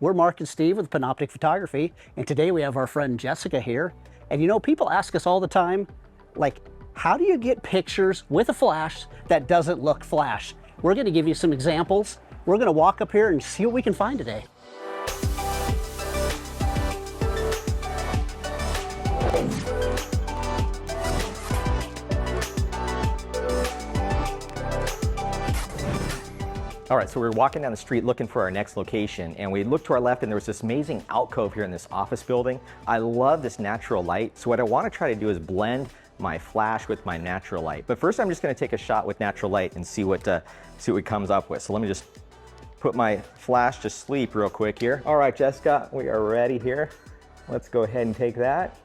We're Mark and Steve with Panoptic Photography, and today we have our friend Jessica here. And you know, people ask us all the time, like, how do you get pictures with a flash that doesn't look flash? We're gonna give you some examples. We're gonna walk up here and see what we can find today. All right, so we were walking down the street looking for our next location, and we looked to our left and there was this amazing alcove here in this office building. I love this natural light, so what I want to try to do is blend my flash with my natural light. But first I'm just going to take a shot with natural light and see what comes up with. So let me just put my flash to sleep real quick here. All right, Jessica, we are ready here. Let's go ahead and take that.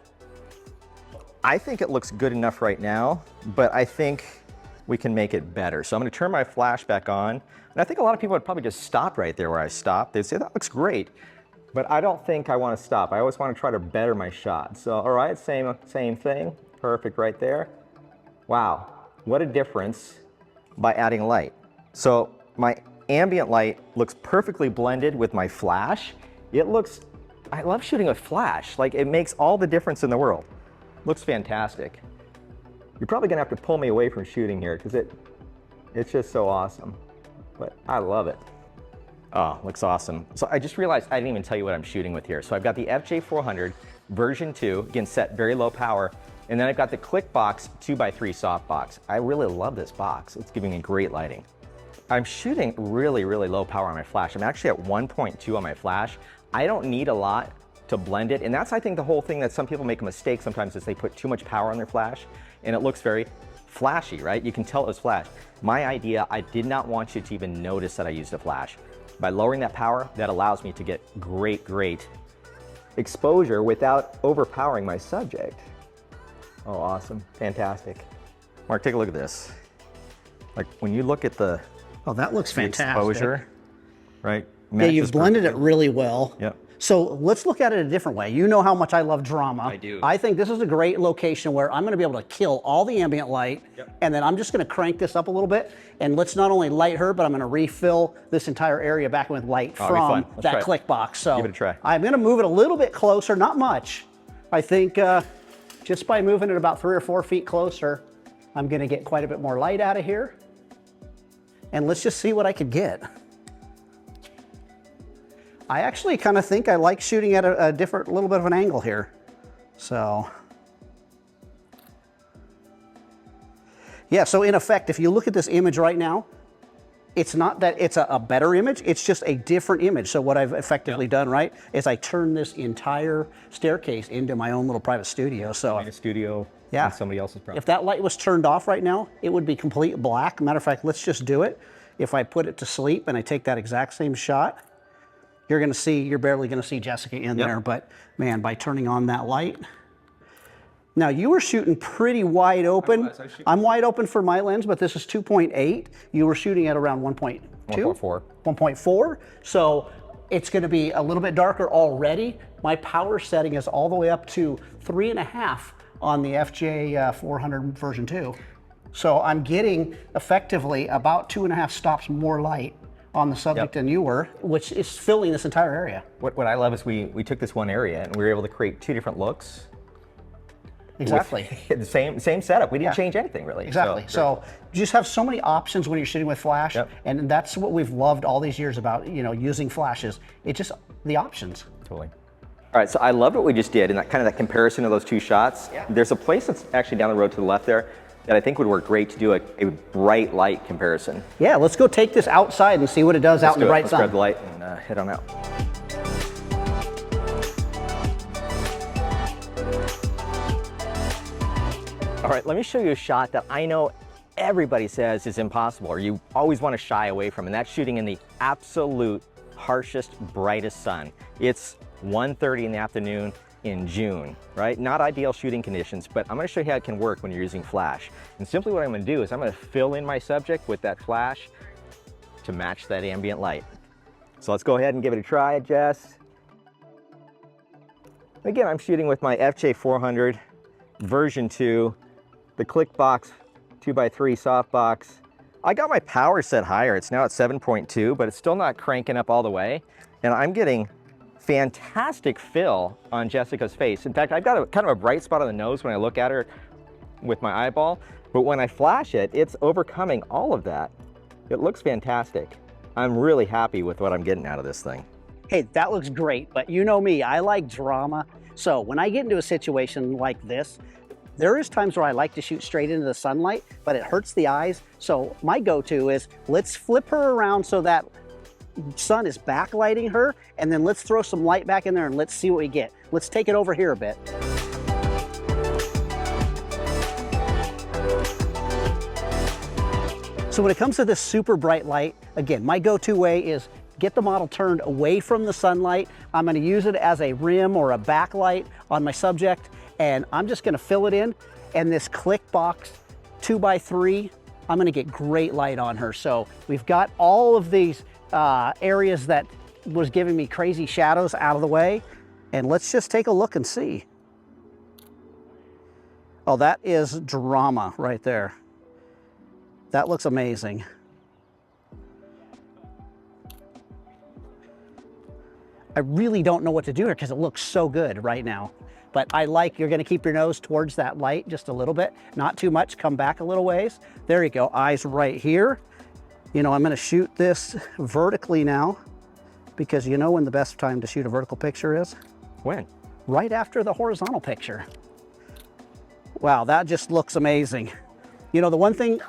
I think it looks good enough right now, but I think we can make it better. So I'm going to turn my flash back on. And I think a lot of people would probably just stop right there where I stopped. They'd say, that looks great. But I don't think I want to stop. I always want to try to better my shot. So, all right, same thing. Perfect right there. Wow, what a difference by adding light. So my ambient light looks perfectly blended with my flash. I love shooting with flash. Like, it makes all the difference in the world. Looks fantastic. You're probably gonna have to pull me away from shooting here because it's just so awesome. But I love it. Oh, looks awesome. So I just realized I didn't even tell you what I'm shooting with here. So I've got the FJ400 version 2, again, set very low power. And then I've got the Clickbox 2x3 softbox. I really love this box. It's giving me great lighting. I'm shooting really, really low power on my flash. I'm actually at 1.2 on my flash. I don't need a lot to blend it. And that's, I think, the whole thing that some people make a mistake sometimes is they put too much power on their flash and it looks very flashy, right? You can tell it was flash. My idea, I did not want you to even notice that I used a flash. By lowering that power, that allows me to get great exposure without overpowering my subject. Oh, awesome, fantastic. Mark, take a look at this. Like, when you look at the Oh, that looks fantastic. Exposure, right? Yeah, you've blended it really well. Yep. So let's look at it a different way. You know how much I love drama. I do. I think this is a great location where I'm gonna be able to kill all the ambient light, and then I'm just gonna crank this up a little bit, and let's not only light her, but I'm gonna refill this entire area back with light from that click box. So give it a try. I'm gonna move it a little bit closer, not much. I think just by moving it about 3 or 4 feet closer, I'm gonna get quite a bit more light out of here. And let's just see what I could get. I actually kind of think I like shooting at a different, little bit of an angle here. So, yeah, so in effect, if you look at this image right now, it's not that it's a better image, it's just a different image. So what I've effectively done, right, is I turn this entire staircase into my own little private studio. So like a studio yeah, on somebody else's property. If that light was turned off right now, it would be complete black. Matter of fact, let's just do it. If I put it to sleep and I take that exact same shot, you're barely gonna see Jessica in there, but man, by turning on that light. Now you were shooting pretty wide open. I'm wide open for my lens, but this is 2.8. You were shooting at around 1.2? 1.4. 1.4. So it's gonna be a little bit darker already. My power setting is all the way up to 3.5 on the FJ400 version 2. So I'm getting effectively about 2.5 stops more light on the subject than you were, which is filling this entire area. What I love is we took this one area and we were able to create 2 different looks. Exactly. The same setup. We didn't change anything really. Exactly. So you just have so many options when you're shooting with flash, and that's what we've loved all these years about, you know, using flashes. It's just the options. Totally. All right, so I loved what we just did and that kind of that comparison of those 2 shots. There's a place that's actually down the road to the left there that I think would work great to do a bright light comparison. Yeah, let's go take this outside and see what it does out in the bright sun. Let's grab the light and head on out. All right, let me show you a shot that I know everybody says is impossible or you always want to shy away from, and that's shooting in the absolute harshest, brightest sun. It's 1:30 in the afternoon in June, right? Not ideal shooting conditions, but I'm gonna show you how it can work when you're using flash. And simply what I'm gonna do is I'm gonna fill in my subject with that flash to match that ambient light. So let's go ahead and give it a try, Jess. Again, I'm shooting with my FJ400 version 2, the Clickbox 2x3 softbox. I got my power set higher. It's now at 7.2, but it's still not cranking up all the way. And I'm getting fantastic fill on Jessica's face. In fact, I've got a kind of a bright spot on the nose when I look at her with my eyeball, but when I flash it, it's overcoming all of that. It looks fantastic. I'm really happy with what I'm getting out of this thing. Hey, that looks great, but you know me, I like drama. So when I get into a situation like this, there is times where I like to shoot straight into the sunlight, but it hurts the eyes. So my go-to is let's flip her around so that sun is backlighting her, and then let's throw some light back in there and let's see what we get. Let's take it over here a bit. So when it comes to this super bright light, again, my go-to way is get the model turned away from the sunlight. I'm gonna use it as a rim or a backlight on my subject, and I'm just gonna fill it in, and this click box 2x3, I'm gonna get great light on her. So we've got all of these areas that was giving me crazy shadows out of the way, and let's just take a look and see. Oh, that is drama right there. That looks amazing. I really don't know what to do here because it looks so good right now. But I like, you're gonna keep your nose towards that light just a little bit, not too much, come back a little ways. There you go, eyes right here. You know, I'm gonna shoot this vertically now, because you know when the best time to shoot a vertical picture is? When? Right after the horizontal picture. Wow, that just looks amazing. You know, the one thing,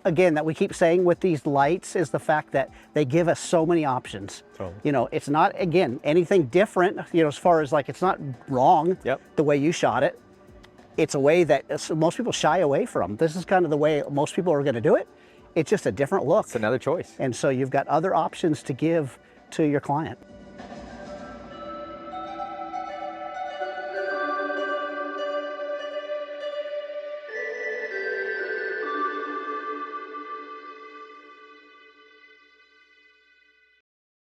again, that we keep saying with these lights is the fact that they give us so many options. Totally. You know, it's not, again, anything different, you know, as far as like, it's not wrong the way you shot it. It's a way that most people shy away from. This is kind of the way most people are gonna do it. It's just a different look. It's another choice. And so you've got other options to give to your client.